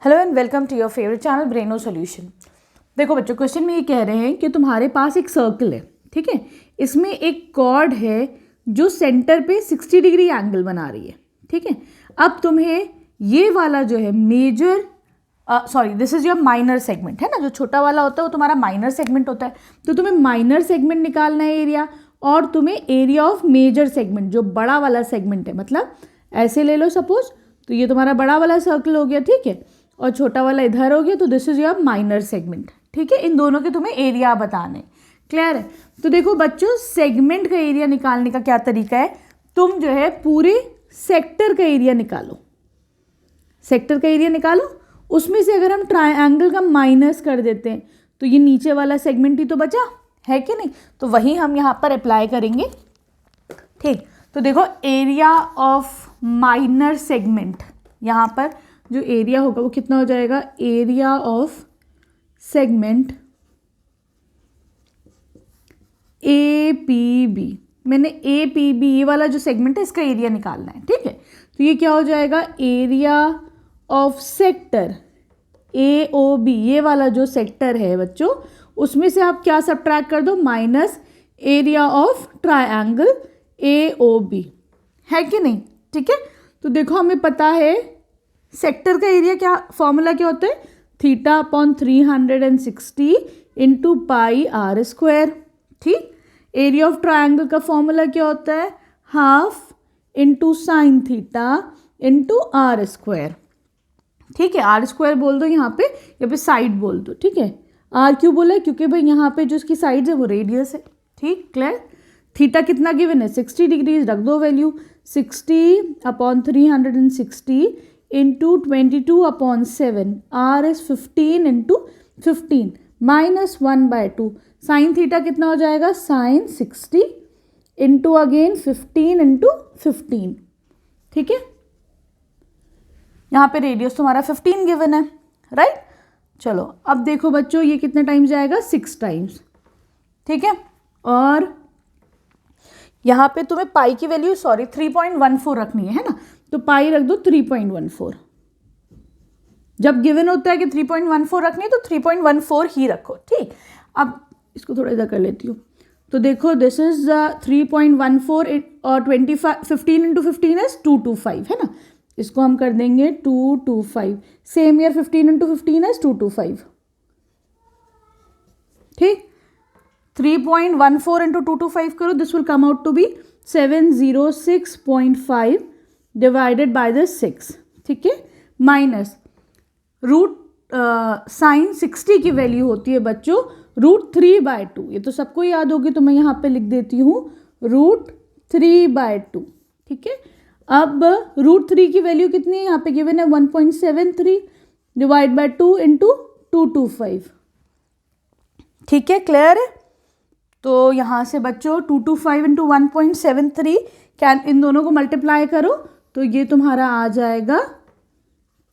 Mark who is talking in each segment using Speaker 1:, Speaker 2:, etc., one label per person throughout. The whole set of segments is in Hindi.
Speaker 1: Hello and welcome to your favourite channel Braino solution. देखो बच्चों, क्वेश्चन में ये कह रहे हैं कि तुम्हारे पास एक सर्कल है, ठीक है। इसमें एक कॉर्ड है जो सेंटर पे 60 डिग्री एंगल बना रही है, ठीक है। अब तुम्हें ये वाला जो है measure this is your minor segment, है ना। जो छोटा वाला होता है वो तुम्हारा माइनर सेगमेंट होता है। तो तुम्हें माइनर सेगमेंट निकालना है एरिया, और तुम्हें एरिया ऑफ मेजर सेगमेंट जो बड़ा वाला सेगमेंट है, मतलब ऐसे ले लो सपोज, तो ये तुम्हारा बड़ा वाला सर्कल हो गया, ठीक है, और छोटा वाला इधर हो गया, तो this is your minor segment, ठीक है। इन दोनों के तुम्हें एरिया बताने, क्लियर है। तो देखो बच्चों, सेगमेंट का एरिया निकालने का क्या तरीका है, तुम जो है पूरे सेक्टर का एरिया निकालो। सेक्टर का एरिया निकालो, उसमें से अगर हम ट्रायंगल का माइनस कर देते हैं तो ये नीचे वाला सेगमेंट ही तो बचा है कि नहीं, तो वही हम यहाँ पर अप्लाई करेंगे, ठीक। तो देखो एरिया ऑफ माइनर सेगमेंट, यहाँ पर जो एरिया होगा वो कितना हो जाएगा, area of segment A P B. मैंने ए पी बी ये वाला जो सेगमेंट है इसका एरिया निकालना है, ठीक है। तो ये क्या हो जाएगा, area of sector A O B, ये वाला जो सेक्टर है बच्चों, उसमें से आप क्या सब्ट्रैक्ट कर दो, minus area of triangle A O B, है कि नहीं, ठीक है। तो देखो हमें पता है सेक्टर का एरिया, क्या फॉर्मूला क्या होता है, theta upon 360 into pi r square, ठीक। एरिया ऑफ ट्रायंगल का फॉर्मूला क्या होता है, half into sine theta into r square, ठीक है। आर स्क्वायर बोल दो यहाँ पे साइड बोल दो, ठीक है। आर क्यों बोला है, क्योंकि भाई यहाँ पे जो इसकी साइड है वो रेडियस है, ठीक, क्लियर। थीटा कितना गिवन है, 60 डिग्रीज, रख दो value, 60 upon 360 into 22 upon 7, r is 15 into 15 minus 1/2, sine theta कितना हो जाएगा, साइन 60 इंटू अगेन 15 इंटू 15, ठीक है। यहाँ पे रेडियस तुम्हारा 15 गिवन है, राइट। चलो अब देखो बच्चों, ये कितने टाइम्स जाएगा, 6 टाइम्स, ठीक है। और यहाँ पे तुम्हें पाई की वैल्यू 3.14 रखनी है ना, तो पाई रख दो 3.14। जब गिवन होता है कि 3.14 रखनी है तो 3.14 ही रखो, ठीक। अब इसको थोड़ा इधर कर लेती हूँ। तो देखो दिस इज 3.14 और 15 इंटू 15 इज 225, है ना। इसको हम कर देंगे 225, सेम ईयर 15 इंटू 15 इज 225, ठीक। 3.14 इंटू 225 करो, this will come out to be 706.5 divided by the 6, ठीक है, माइनस रूट साइन 60 की वैल्यू होती है बच्चों √3/2, ये तो सबको याद होगी, तो मैं यहाँ पे लिख देती हूँ √3/2, ठीक है। अब √3 की वैल्यू कितनी है, यहाँ पे गिवन है 1.73 डिवाइड बाय 2 इंटू 225, ठीक है, क्लियर है। तो यहाँ से बच्चों 225 इंटू 1.73 कैन, इन दोनों को मल्टीप्लाई करो तो ये तुम्हारा आ जाएगा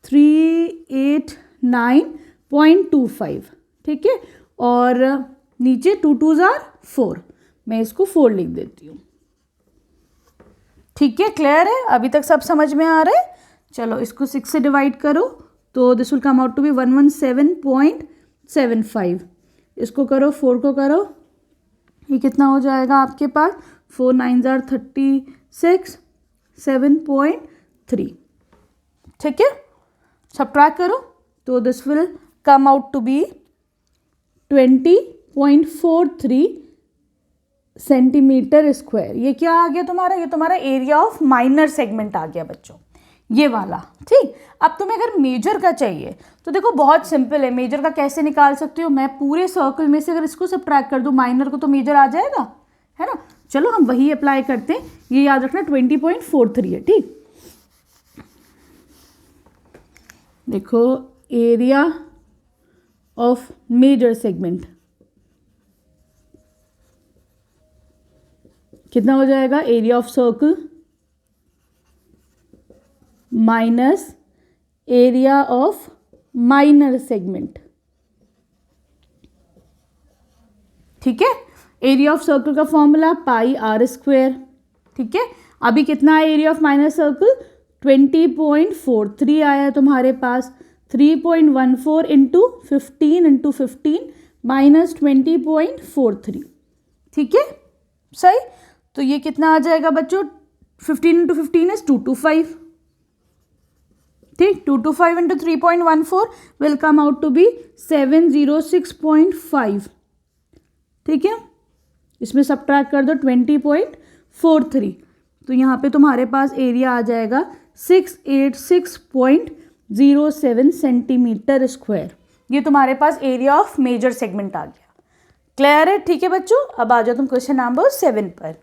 Speaker 1: 389.25, ठीक है। और नीचे 2 2s are 4, मैं इसको 4 लिख देती हूँ, ठीक है, क्लियर है। अभी तक सब समझ में आ रहा है। चलो इसको 6 से डिवाइड करो तो this will come out to be 117.75। इसको करो, 4 को करो, ये कितना हो जाएगा आपके पास, 4 9s are 36, 7.3, ठीक है। सब्ट्रैक्ट करो तो this will come out to be 20.43 centimetre square. ये क्या आ गया तुम्हारा, ये तुम्हारा एरिया ऑफ माइनर सेगमेंट आ गया बच्चों, ये वाला, ठीक। अब तुम्हें अगर मेजर का चाहिए तो देखो बहुत सिंपल है, मेजर का कैसे निकाल सकते हो, मैं पूरे सर्कल में से अगर इसको सब्ट्रैक्ट कर दूं माइनर को तो मेजर आ जाएगा, है ना। चलो हम वही अप्लाई करते हैं, ये याद रखना 20.43 है, ठीक। देखो एरिया ऑफ मेजर सेगमेंट कितना हो जाएगा, area of circle minus area of minor segment, ठीक है। एरिया ऑफ सर्कल का फॉर्मूला पाई आर स्क्वायर, ठीक है। अभी कितना है एरिया ऑफ माइनर सर्कल, 20.43 आया तुम्हारे पास, 3.14 इंटू 15 माइनस 20.43, ठीक है सही। तो ये कितना आ जाएगा बच्चों, 15 इंटू 15 इज 225, ठीक। 225 into 3.14 will come out to be 706.5, ठीक है। इसमें सब्ट्रैक्ट कर दो 20.43, तो यहाँ पे तुम्हारे पास एरिया आ जाएगा 686.07 सेंटीमीटर स्क्वायर। ये तुम्हारे पास एरिया ऑफ मेजर सेगमेंट आ गया। क्लियर है, ठीक है बच्चों। अब आ जाओ तुम क्वेश्चन नंबर 7 पर।